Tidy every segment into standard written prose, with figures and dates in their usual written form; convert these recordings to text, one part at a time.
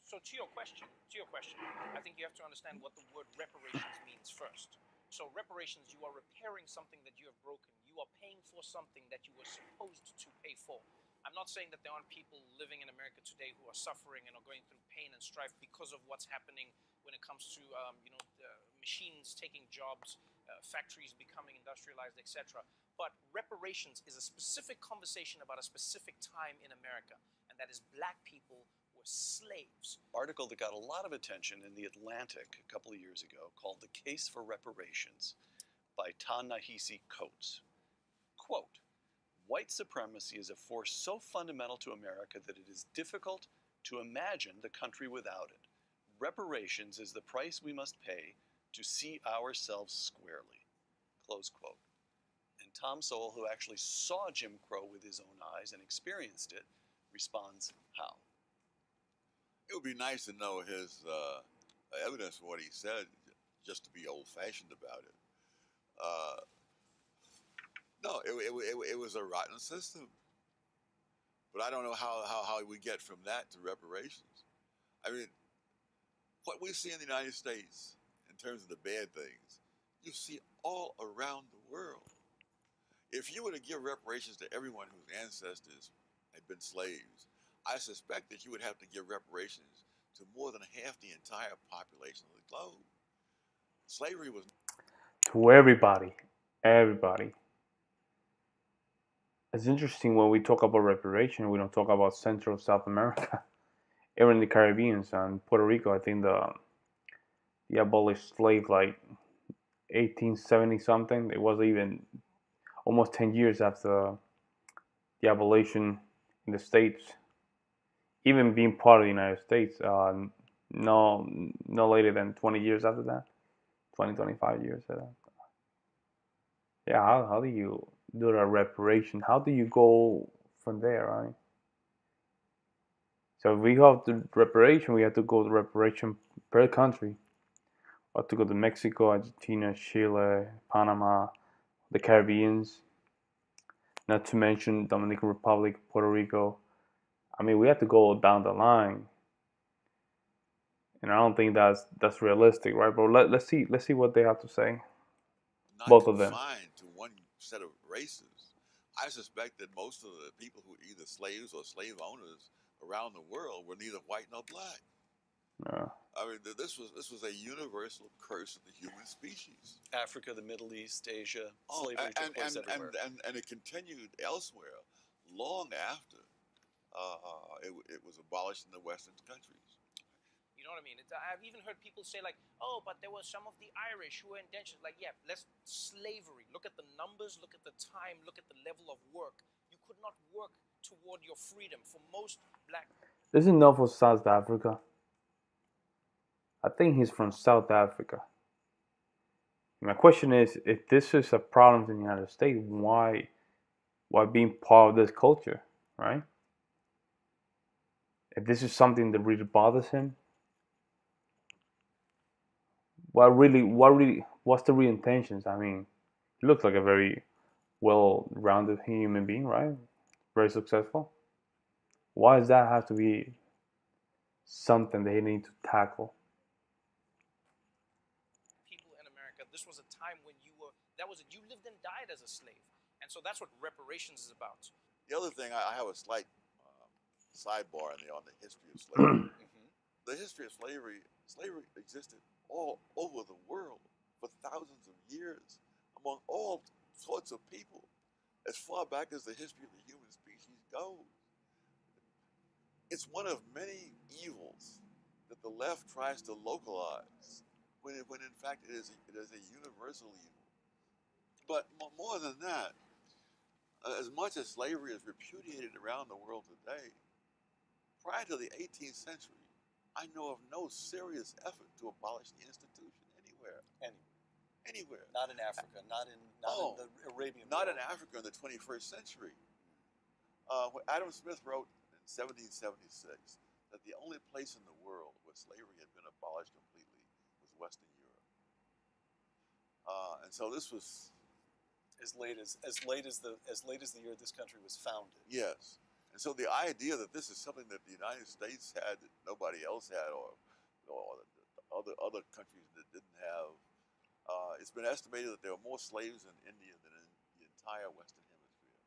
So to your question, I think you have to understand what the word reparations means first. So reparations, you are repairing something that you have broken. You are paying for something that you were supposed to pay for. I'm not saying that there aren't people living in America today who are suffering and are going through pain and strife because of what's happening when it comes to machines taking jobs, factories becoming industrialized, etc. But reparations is a specific conversation about a specific time in America, and that is black people were slaves. Article that got a lot of attention in the Atlantic a couple of years ago called The Case for Reparations by Ta-Nehisi Coates. Quote, white supremacy is a force so fundamental to America that it is difficult to imagine the country without it. Reparations is the price we must pay to see ourselves squarely. Close quote. And Tom Sowell, who actually saw Jim Crow with his own eyes and experienced it, responds how? It would be nice to know his evidence for what he said, just to be old-fashioned about it. No, it was a rotten system. But I don't know how we get from that to reparations. I mean, what we see in the United States in terms of the bad things, you see all around the world. If you were to give reparations to everyone whose ancestors had been slaves, I suspect that you would have to give reparations to more than half the entire population of the globe. Slavery was... To everybody. Everybody. It's interesting when we talk about reparation, we don't talk about Central South America. Even the Caribbean and Puerto Rico, I think the abolished slave like 1870 something. It was even almost 10 years after the abolition in the States. Even being part of the United States, no later than 20 years after that, 25 years after that. Yeah, how do you do the reparation? How do you go from there, right? So if we have the reparation, we have to go to reparation per country. We have to go to Mexico, Argentina, Chile, Panama, the Caribbeans, not to mention Dominican Republic, Puerto Rico. I mean, we have to go down the line, and I don't think that's realistic, right? But let's see what they have to say. Not Both of them. confined to one set of races. I suspect that most of the people who were either slaves or slave owners around the world were neither white nor black. Yeah. I mean, this was a universal curse of the human species. Africa, the Middle East, Asia, slavery took place everywhere. And it continued elsewhere long after it was abolished in the Western countries. You know what I mean? I've even heard people say like, oh, but there were some of the Irish who were indentured. Like, yeah, slavery. Look at the numbers, look at the time, look at the level of work. You could not work toward your freedom. For most black... This is enough for South Africa. I think he's from South Africa. My question is, if this is a problem in the United States, why being part of this culture, right? If this is something that really bothers him, what's the real intentions? I mean, he looks like a very well-rounded human being, right? Very successful. Why does that have to be something that he needs to tackle? People in America, this was a time when you lived and died as a slave. And so that's what reparations is about. The other thing, I have a slight sidebar on the history of slavery. The history of slavery existed all over the world for thousands of years among all sorts of people, as far back as the history of the human species goes. It's one of many evils that the left tries to localize, when in fact it is a universal evil. But more than that, as much as slavery is repudiated around the world today, prior to the 18th century, I know of no serious effort to abolish the institution anywhere. Anywhere. Not in Africa, not in the Arabian Not world. in Africa in the 21st century. When Adam Smith wrote in 1776 that the only place in the world where slavery had been abolished completely was Western Europe. And so this was as late as the year this country was founded. Yes. And so the idea that this is something that the United States had that nobody else had, or other countries that didn't have, it's been estimated that there are more slaves in India than in the entire Western Hemisphere.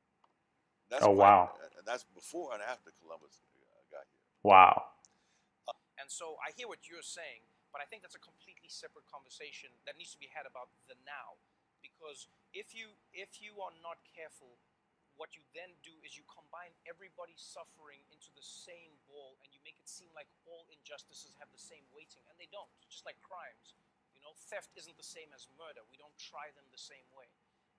That's Oh, wow. and that's before and after Columbus got here. Wow. And so I hear what you're saying, but I think that's a completely separate conversation that needs to be had about the now. Because if you are not careful, what you then do is you combine everybody's suffering into the same ball, and you make it seem like all injustices have the same weighting, and they don't. Just like crimes, theft isn't the same as murder. We don't try them the same way.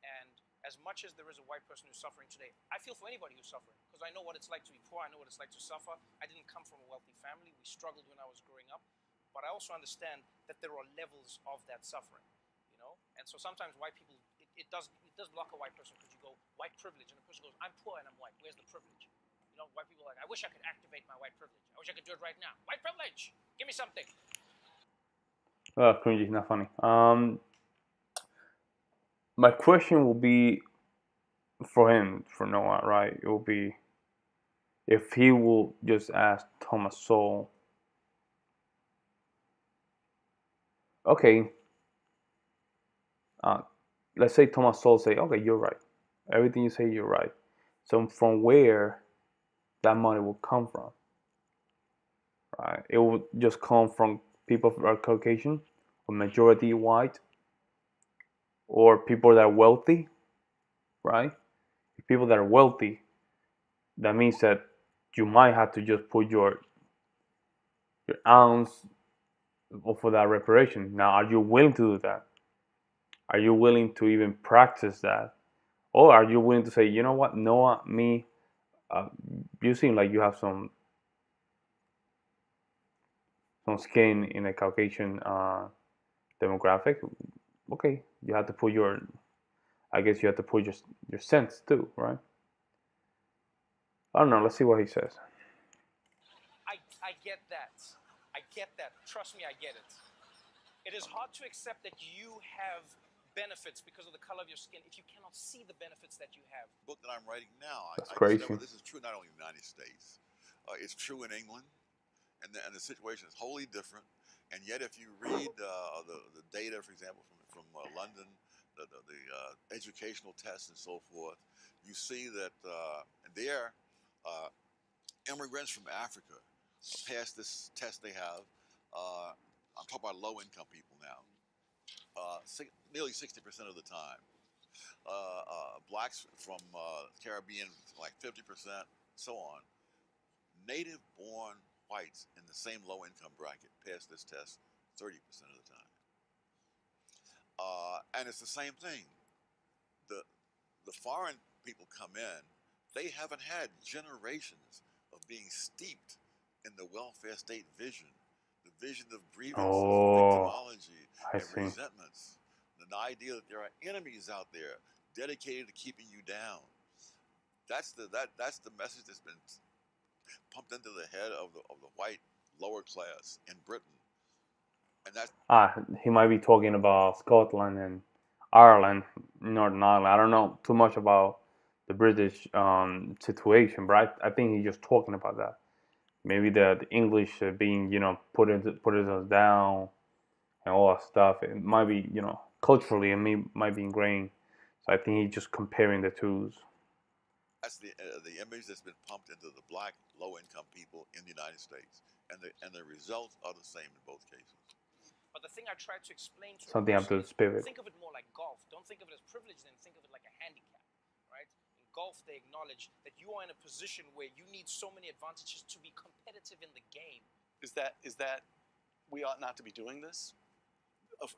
And as much as there is a white person who's suffering today, I feel for anybody who's suffering, because I know what it's like to be poor. I know what it's like to suffer. I didn't come from a wealthy family. We struggled when I was growing up, but I also understand that there are levels of that suffering. And so sometimes white people, it does block a white person, because you go white privilege, and the person goes, I'm poor and I'm white. Where's the privilege? White people are like, I wish I could activate my white privilege. I wish I could do it right now. White privilege, give me something. Cringy, not funny. My question will be for him, for Noah, right? It will be if he will just ask Thomas Sowell, okay, let's say Thomas Sowell say, okay, you're right. Everything you say, you're right. So from where that money will come from, right? It will just come from people who are Caucasian, or majority white, or people that are wealthy, right? If people that are wealthy, that means that you might have to just put your ounce for that reparation. Now, are you willing to do that? Are you willing to even practice that? Or are you willing to say, you know what, Noah, me, you seem like you have some skin in a Caucasian demographic. Okay, you have to put your, I guess you have to put your sense too, right? I don't know. Let's see what he says. I get that. I get that. Trust me, I get it. It is hard to accept that you have benefits because of the color of your skin if you cannot see the benefits that you have. The book that I'm writing now, That's I crazy. discover this is true not only in the United States, it's true in England, and the situation is wholly different. And yet, if you read the data, for example, from London, the educational tests and so forth, you see that there, immigrants from Africa pass this test they have. I'm talking about low-income people now. Nearly 60% of the time. Blacks from Caribbean, like 50%, so on. Native-born whites in the same low-income bracket pass this test 30% of the time. And it's the same thing. The foreign people come in, they haven't had generations of being steeped in the welfare state vision, the vision of grievances, victimology, and resentments. The idea that there are enemies out there dedicated to keeping you down. That's the message that's been pumped into the head of the white lower class in Britain. And that's he might be talking about Scotland and Ireland, Northern Ireland. I don't know too much about the British situation, but I think he's just talking about that. Maybe the English being, putting us down and all that stuff. It might be, culturally, it might be ingrained. So I think he's just comparing the two. That's the image that's been pumped into the black low-income people in the United States, and the results are the same in both cases. But the thing I try to explain to something up to the spirit. Think of it more like golf. Don't think of it as privilege, then think of it like a handicap, right? In golf, they acknowledge that you are in a position where you need so many advantages to be competitive in the game. Is that we ought not to be doing this?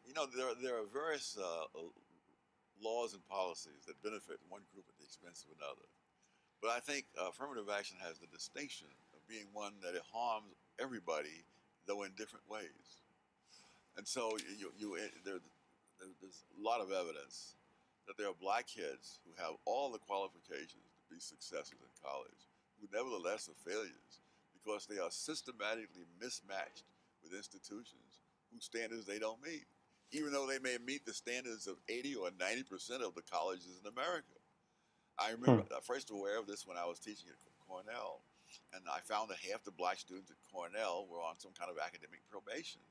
There are various laws and policies that benefit one group at the expense of another. But I think affirmative action has the distinction of being one that it harms everybody, though in different ways. And so there's a lot of evidence that there are black kids who have all the qualifications to be successful in college, who nevertheless are failures because they are systematically mismatched with institutions whose standards they don't meet, even though they may meet the standards of 80 or 90% of the colleges in America. I remember, first aware of this when I was teaching at Cornell, and I found that half the black students at Cornell were on some kind of academic probation.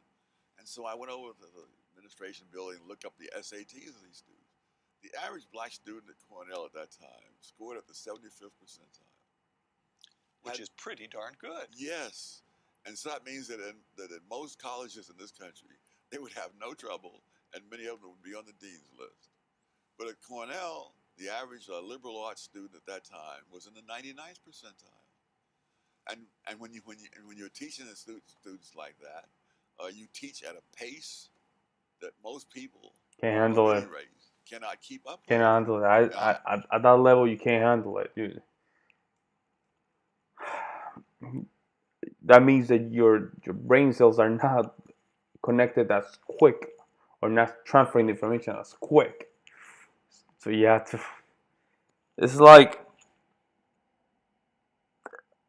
And so I went over to the administration building and looked up the SATs of these students. The average black student at Cornell at that time scored at the 75th percentile. Which is pretty darn good. Yes. And so that means that in most colleges in this country, they would have no trouble, and many of them would be on the dean's list. But at Cornell, the average liberal arts student at that time was in the 99th percentile. And when you're teaching the students like that, you teach at a pace that most people Can't handle it. Cannot keep up with. Can't handle it. At that level, you can't handle it, dude. That means that your brain cells are not connected as quick, or not transferring the information as quick. So you have to. It's like,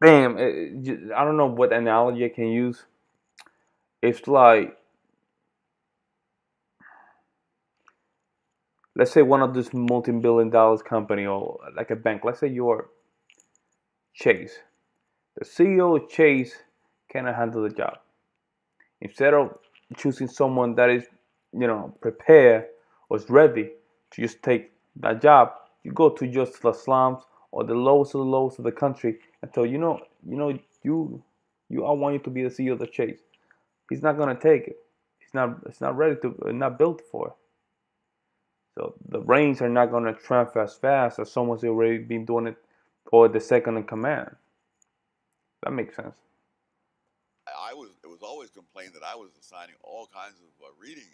damn. I don't know what analogy I can use. It's like, let's say one of these multi-billion-dollar company, or like a bank. Let's say you're Chase. The CEO of Chase cannot handle the job. Instead of choosing someone that is, prepared or is ready to just take that job, you go to just the slums or the lowest of the lowest of the country and tell I want you to be the CEO of the Chase. He's not gonna take it. It's not ready to, not built for it. So the brains are not gonna transfer as fast as someone's already been doing it, or the second in command. That makes sense. It was always complained that I was assigning all kinds of reading,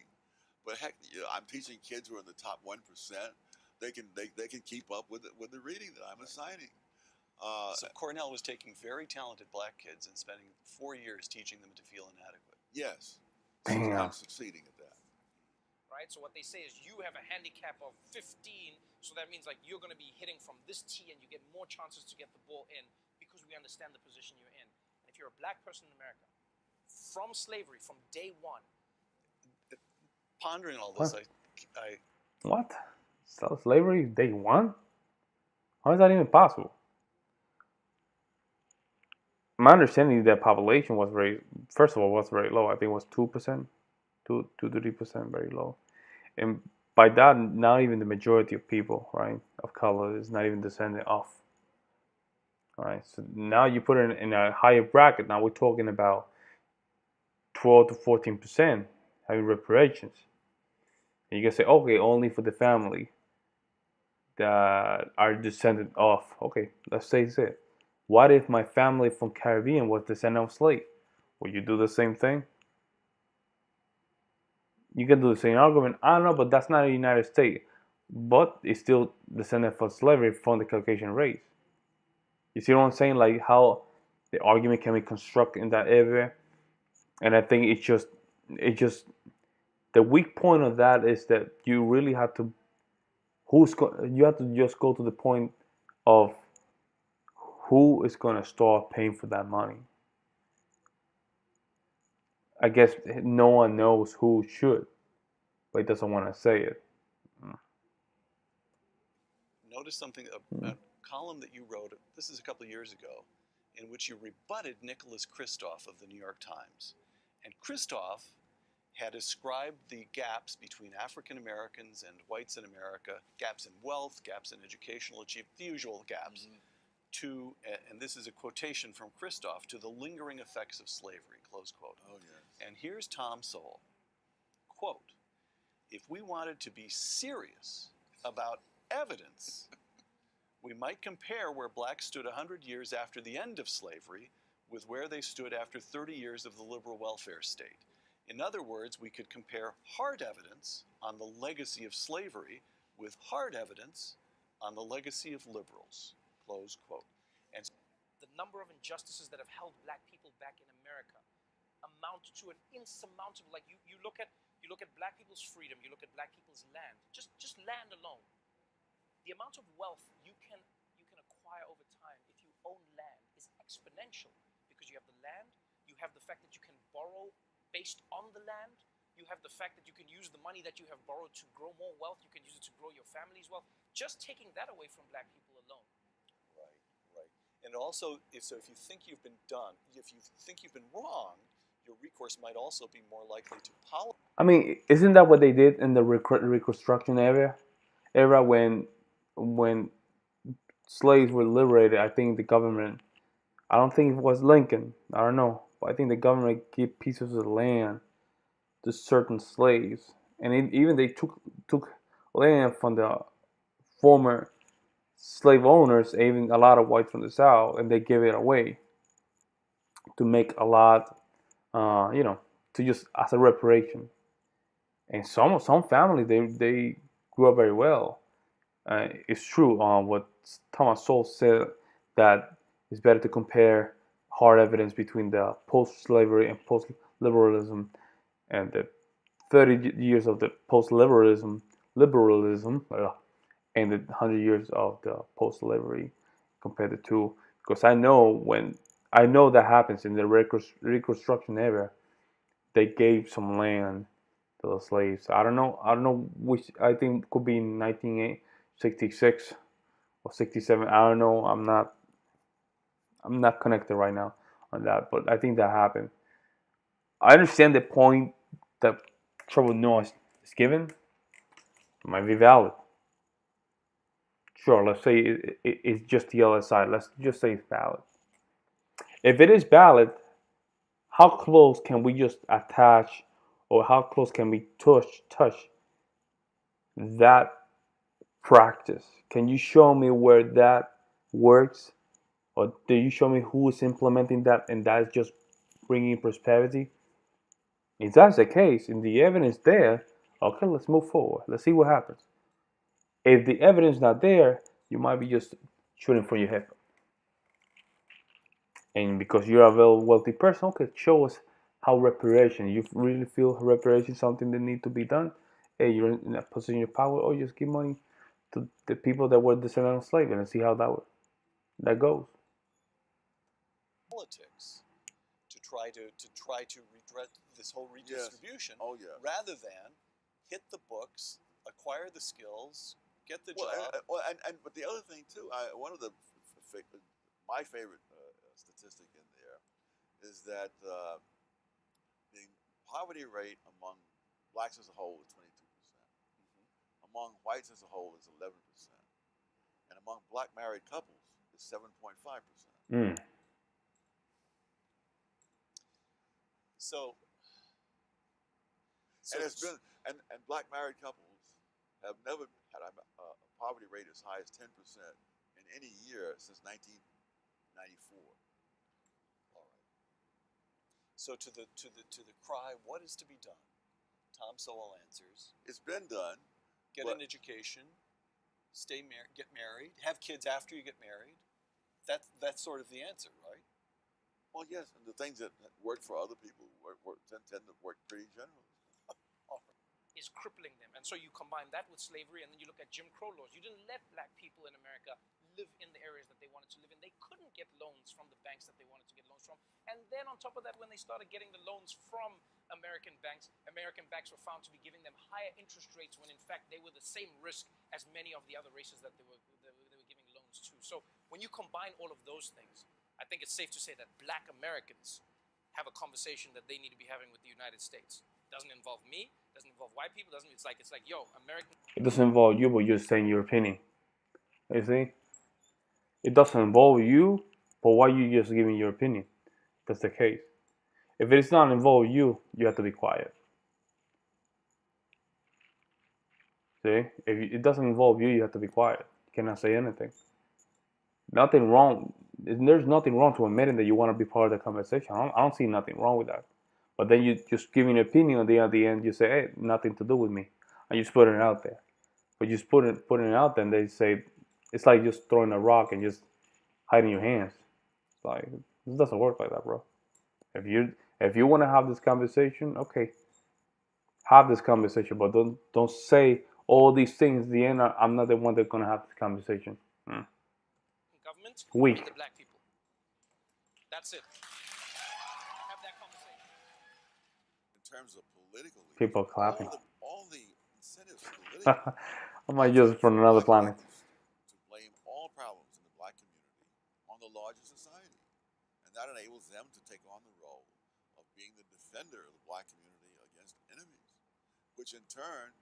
but heck, I'm teaching kids who are in the top 1%. They can keep up with the reading that I'm assigning. So Cornell was taking very talented black kids and spending 4 years teaching them to feel inadequate. Yes. Damn. I'm succeeding at that. Right? So what they say is you have a handicap of 15, so that means like you're going to be hitting from this tee and you get more chances to get the ball in because we understand the position you're in. And if you're a black person in America, from slavery, from day one. Pondering all this, What? Slavery day one? How is that even possible? My understanding is that population was very low. I think it was 2%, 2 to 3%, very low. And by that, not even the majority of people, right, of color is not even descendant of. All right, so now you put it in a higher bracket. Now we're talking about 12 to 14% having reparations. And you can say, okay, only for the family that are descendant of. Okay, let's say it. What if my family from Caribbean was descendant of slave? Will you do the same thing? You can do the same argument. I don't know, but that's not a United States. But it's still descendant from slavery from the Caucasian race. You see what I'm saying? Like how the argument can be constructed in that area. And I think it's just the weak point of that is that you really have to you have to just go to the point of who is going to start paying for that money. I guess no one knows who should, but he doesn't want to say it. Notice something, a column that you wrote, this is a couple of years ago, in which you rebutted Nicholas Kristof of the New York Times. And Kristof had ascribed the gaps between African Americans and whites in America, gaps in wealth, gaps in educational achievement, the usual gaps, to, and this is a quotation from Kristof, to the lingering effects of slavery, close quote. Oh, yes. And here's Tom Sowell, quote, if we wanted to be serious about evidence, we might compare where blacks stood 100 years after the end of slavery with where they stood after 30 years of the liberal welfare state. In other words, we could compare hard evidence on the legacy of slavery with hard evidence on the legacy of liberals, close quote. And the number of injustices that have held black people back in America amount to an insurmountable, like you look at black people's freedom, you look at black people's land, just land alone. The amount of wealth you can acquire over time if you own land is exponential, because you have the land, you have the fact that you can borrow based on the land, you have the fact that you can use the money that you have borrowed to grow more wealth, you can use it to grow your family's wealth. Just taking that away from black people alone. right. And also, if you think you've been wrong, your recourse might also be more likely to I mean, isn't that what they did in the Reconstruction era when slaves were liberated? I think the government, I don't think it was Lincoln, I don't know, but I think the government gave pieces of land to certain slaves, and even they took land from the former slave owners, even a lot of whites from the South, and they gave it away to make a lot, to just as a reparation. And some families they grew up very well. It's true what Thomas Sowell said, that it's better to compare hard evidence between the post-slavery and post-liberalism, and the 30 years of the post-liberalism, and the 100 years of the post-slavery, compared the two. Because I know that happens in the Reconstruction era. They gave some land to the slaves. I don't know which. I think could be 1966 or 67. I don't know. I'm not connected right now on that, but I think that happened. I understand the point that Trevor Noah is given. It might be valid. Sure, let's say it's just the other side. Let's just say it's valid. If it is valid, how close can we just attach, or how close can we touch that practice? Can you show me where that works, or do you show me who is implementing that, and that is just bringing prosperity? If that's the case, and the evidence there, okay, let's move forward. Let's see what happens. If the evidence is not there, you might be just shooting from your hip. And because you're a very wealthy person, okay, show us how reparation. You really feel reparation is something that need to be done? Hey, you're in a position of power, or just give money to the people that were descended on slavery and see how that goes. politics to try to redress this whole redistribution, Oh yeah. rather than hit the books, acquire the skills, get the job. But the other thing too, one of my favorite statistic in there is that the poverty rate among blacks as a whole is 22%. Among whites as a whole is 11%, and among black married couples is 7.5%. So And it's been and black married couples have never had a poverty rate as high as 10% in any year since 1994. all right. So to the cry, what is to be done? Tom Sowell answers: It's been done. get an education, get married, have kids after you get married. That's sort of the answer, right? Well, yes, and the things that work for other people tend to work pretty generally. Is crippling them. And so you combine that with slavery, and then you look at Jim Crow laws. You didn't let black people in America live in the areas that they wanted to live in. They couldn't get loans from the banks that they wanted to get loans from. And then on top of that, when they started getting the loans from American banks were found to be giving them higher interest rates, when in fact they were the same risk as many of the other races that they were giving loans to. So when you combine all of those things, I think it's safe to say that black Americans have a conversation that they need to be having with the United States. Doesn't involve me, doesn't involve white people, it's like, yo, American. It doesn't involve you, but you're saying your opinion. You see? It doesn't involve you, but why are you just giving your opinion? That's the case. If it's not involve you, you have to be quiet. See? If it doesn't involve you, you have to be quiet. You cannot say anything. Nothing wrong. There's nothing wrong to admitting that you want to be part of the conversation. I don't see nothing wrong with that. But then you just giving an opinion, and at the end you say, hey, nothing to do with me. And you just putting it out there. But you just putting it out there, and they say, it's like just throwing a rock and just hiding your hands. It's like, this doesn't work like that, bro. If you want to have this conversation, okay, have this conversation, but don't say all these things. At the end, I'm not the one that's gonna have this conversation. Government, Weak. the black people. That's it. Have that conversation. In terms of political leaders, People clapping. all the incentives politically I might just from another planet. to blame all problems in the black community on the a larger society. And that enables them to take on the role of being the defender of the black community against enemies, which in turn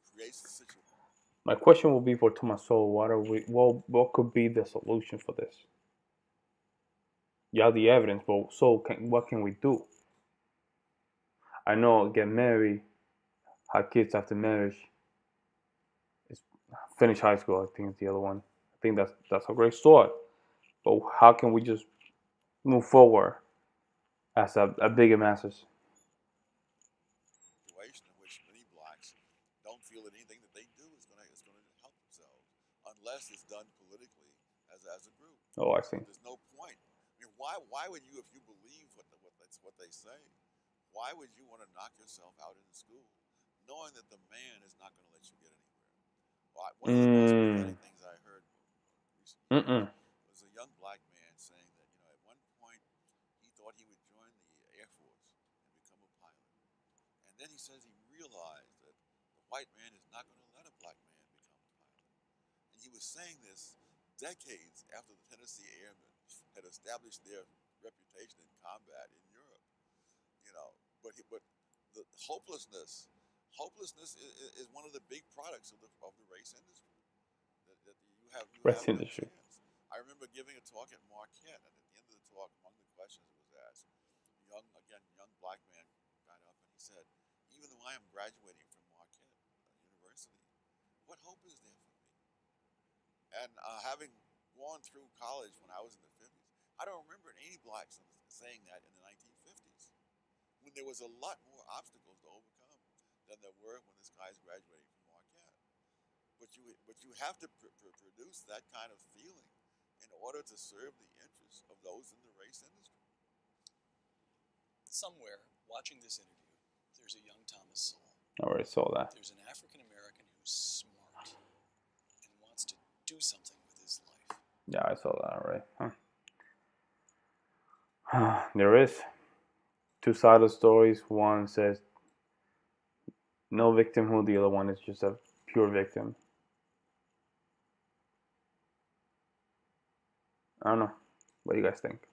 creates the situation. My question will be for Thomas Sowell. What could be the solution for this? You have the evidence, but what can we do? I know get married, have kids after marriage, finish high school. I think is the other one. I think that's a great start. But how can we just move forward as a bigger masses? Situation in which many blacks don't feel that anything that they do is going to help themselves unless it's done politically as a group. Oh, I see. There's no point. I mean, why would you, if you believe what they say, why would you want to knock yourself out in school, knowing that the man is not going to let you get anywhere? Well, one of the most pathetic things I heard recently was a young black man saying that at one point he thought he would join the Air Force and become a pilot, and then he says he realized that the white man is not going to let a black man become a pilot, and he was saying this decades after the Tennessee Airmen had established their reputation in combat in Europe. But the hopelessness is one of the big products of the race industry. That you have Race no industry. chance. I remember giving a talk at Marquette, and at the end of the talk, among the questions that was asked, young black man got up and he said, "Even though I am graduating from Marquette University, what hope is there for me?" And having gone through college when I was in the 50s, I don't remember any blacks saying that in the 1950s, when there was a lot more obstacles to overcome than there were when this guy's graduating from Marquette. But you have to produce that kind of feeling in order to serve the interests of those in the race industry. Somewhere, watching this interview, there's a young Thomas Sowell. I already saw that. There's an African American who's smart and wants to do something with his life. Yeah, I saw that already. There is two-sided stories. One says no victimhood. The other one is just a pure victim. I don't know. What do you guys think?